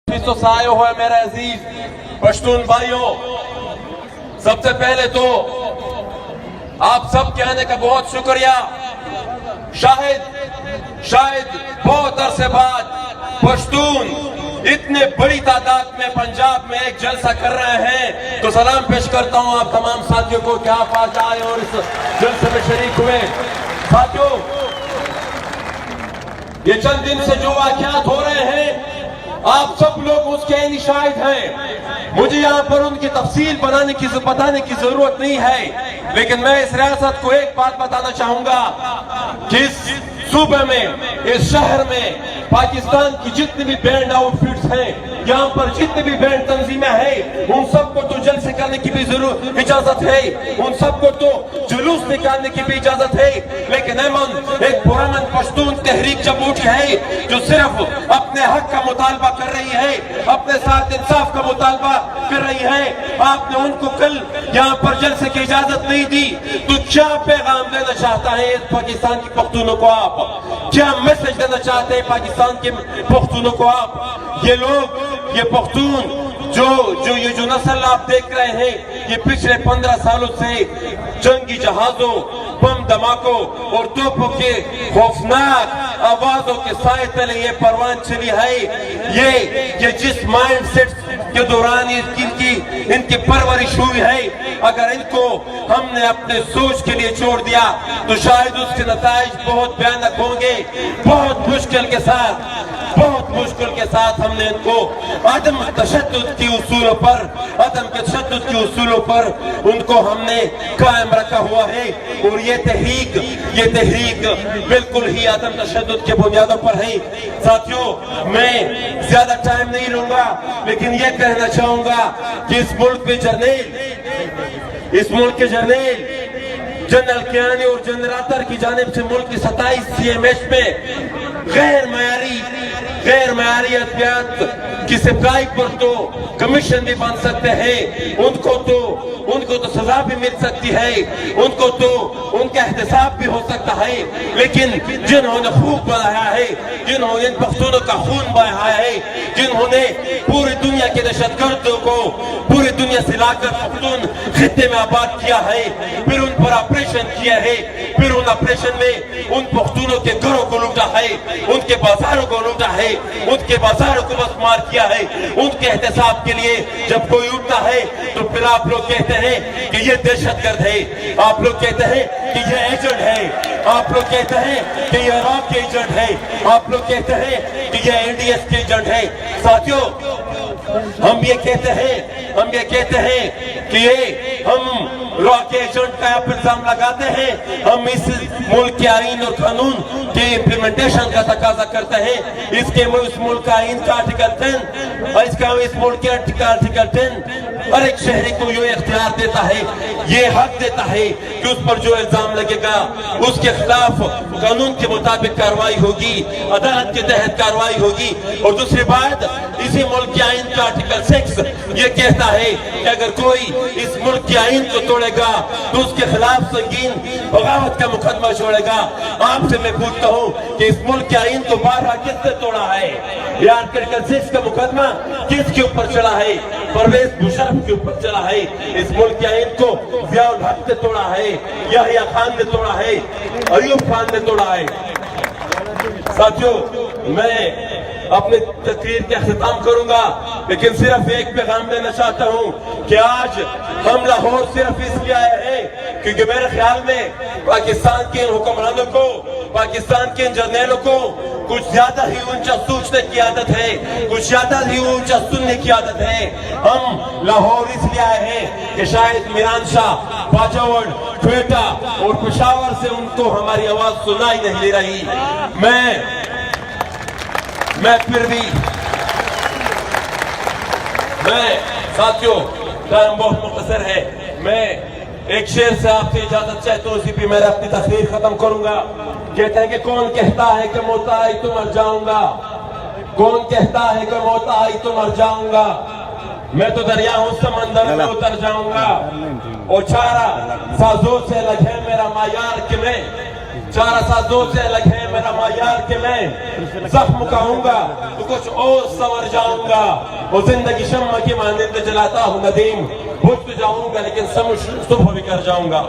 तशख़्ख़ुस आए हुए मेरे अजीज पश्तून भाइयों, सबसे पहले तो आप सब के आने का बहुत शुक्रिया। शायद बहुत अरसे बाद पश्तून इतने बड़ी तादाद में पंजाब में एक जलसा कर रहे हैं, तो सलाम पेश करता हूं आप तमाम साथियों को कि आप आज आए और इस जलसे में शरीक हुए। साथियों, ये चंद दिन से जो वाक़यात हो रहे हैं आप सब लोग उसके शाहिद हैं। मुझे यहाँ पर उनकी तफसील बताने की जरूरत नहीं है, लेकिन मैं इस रियासत को एक बात बताना चाहूंगा कि इस सूबे में, इस शहर में पाकिस्तान की जितनी भी बैंड आउटफिट्स हैं, यहाँ पर जितनी भी बैंड तंजीमें हैं, उन सबको तो जलसे करने की भी इजाजत है, उन सबको तो जुलूस निकालने की भी इजाजत है, लेकिन अमन एक पुरअमन पश्तून तहरीक जब उठी है जो सिर्फ अपने हक का मुतालबा कर रही है, अपने साथ इंसाफ का मुतालबा कर रही है, आपने उनको कल यहाँ पर जलसे की इजाजत नहीं दी, तो क्या पैगाम देना चाहता है इस पाकिस्तान की पख्तूनों को आप? क्या मैसेज देना चाहते हैं पाकिस्तान के पख्तूनों को आप? ये लोग, ये पख्तून ये जो नस्ल आप देख रहे हैं, ये पिछले 15 सालों से जंगी जहाजों, बम धमाकों और तोपों के खौफनाक आवाजों के साए तले ये परवान चली है। ये जिस माइंड सेट के दौरान इनकी परवरिश हुई है, अगर इनको हमने अपने सोच के लिए छोड़ दिया तो शायद उसके नताइज बहुत भयानक होंगे। बहुत मुश्किल के साथ हमने इनको अदम तशद्दुद की उसूलों पर उनको हमने कायम रखा हुआ है, और ये तहरीक बिल्कुल ही अदम तशद्दुद के बुनियादों पर है। साथियों, मैं ज्यादा टाइम नहीं लूंगा, लेकिन ये कहना चाहूंगा कि इस मुल्क के जर्नेल जनरल कियानी और जनरल अतर की जानिब से मुल्क की 27 CMH में गैर मयारी अद्वियात की सप्लाई पर तो कमीशन भी बन सकते हैं, उनको तो सजा भी मिल सकती है, उनको तो उनका एहतसाब भी हो सकता है, लेकिन जिन्होंने खूब बनाया है, जिन्होंने इन पख्तूनों का खून बहाया है, जिन्होंने पूरी दुनिया के दहशतगर्दों को पूरी दुनिया से लाकर पख्तून खित्ते में आबाद किया है, फिर उन पर ऑपरेशन किया है, फिर उन ऑपरेशन में उन पख्तूनों के घरों को लूटा है, उनके बाजारों को लूटा है, उनके बाजारों को बसमार किया है। उनके एहतसाब के लिए जब कोई उठता है तो फिर आप लोग कहते हैं कि ये दहशतगर्द है, आप लोग कहते हैं कि ये एजेंट है, आप लोग कहते हैं कि ये रॉ के एजेंट है, आप लोग कहते हैं कि ये ADS के एजेंट है। साथियों, हम ये कहते हैं कि हम रॉ के एजेंट का इल्जाम लगाते हैं, हम इस मुल्क के आईन और कानून के इम्प्लीमेंटेशन का तकाजा करते हैं। इस मुल्क का आईन का आर्टिकल 10 इस मुल्क के आर्टिकल 10 हर एक शहरी को ये इख्तियार देता है, ये हक देता है कि उस पर जो इल्जाम लगेगा उसके खिलाफ कानून के मुताबिक कार्रवाई होगी, अदालत के तहत कार्रवाई होगी। और दूसरी बात, इसी मुल्क के आईन का आर्टिकल 6 ये कहता है कि अगर कोई इस मुल्क के आईन को तोड़ेगा तो उसके खिलाफ संगीन बगावत का मुकदमा छोड़ेगा। आपसे मैं पूछता हूँ कि इस मुल्क के आईन को बारहा किसने तोड़ा है? ये आर्टिकल 6 का मुकदमा किसके ऊपर चला है? परवेज मुशर्रफ के ऊपर चला है। इस मुल्क के आईन को ज़ियाउल हक ने तोड़ा है, याहिया खान ने तोड़ा है, अयूब खान ने तोड़ा है। साथियों, मैं अपने तकरीर का इख्तिताम करूंगा, लेकिन सिर्फ एक पैगाम देना चाहता हूं कि आज हम लाहौर सिर्फ इसलिए आए हैं क्योंकि मेरे ख्याल में पाकिस्तान के हुक्मरानों को, पाकिस्तान के जर्नैलों को कुछ ज्यादा ही ऊंचा सोचने की आदत है, कुछ ज्यादा ही ऊंचा सुनने की आदत है। हम लाहौर इसलिए आए हैं कि शायद मीरान शाह, बाजावर, क्वेटा और पेशावर से उनको हमारी आवाज सुनाई नहीं दे रही। साथियों, टाइम बहुत मुख्तसर है, मैं एक शेर से आपसे इजाजत चाहता हूँ, इसी पे मैं अपनी तकरीर खत्म करूंगा। कहते हैं कि कौन कहता है कि मौत आई तो मर जाऊंगा, कौन कहता है कि मौत आई तो मर जाऊंगा, मैं तो दरिया हूँ समंदर में उतर जाऊंगा, और चारा साजों से लगे मेरा मायार कि मैं چارہ سازوں سے الگ ہے میرا معیار کہ میں زخم کہوں گا تو کچھ اور سنور جاؤں گا. وہ زندگی شمع کی مانند جلاتا ہوں ندیم, بجھ تو جاؤں گا لیکن صبح بھی کر جاؤں گا.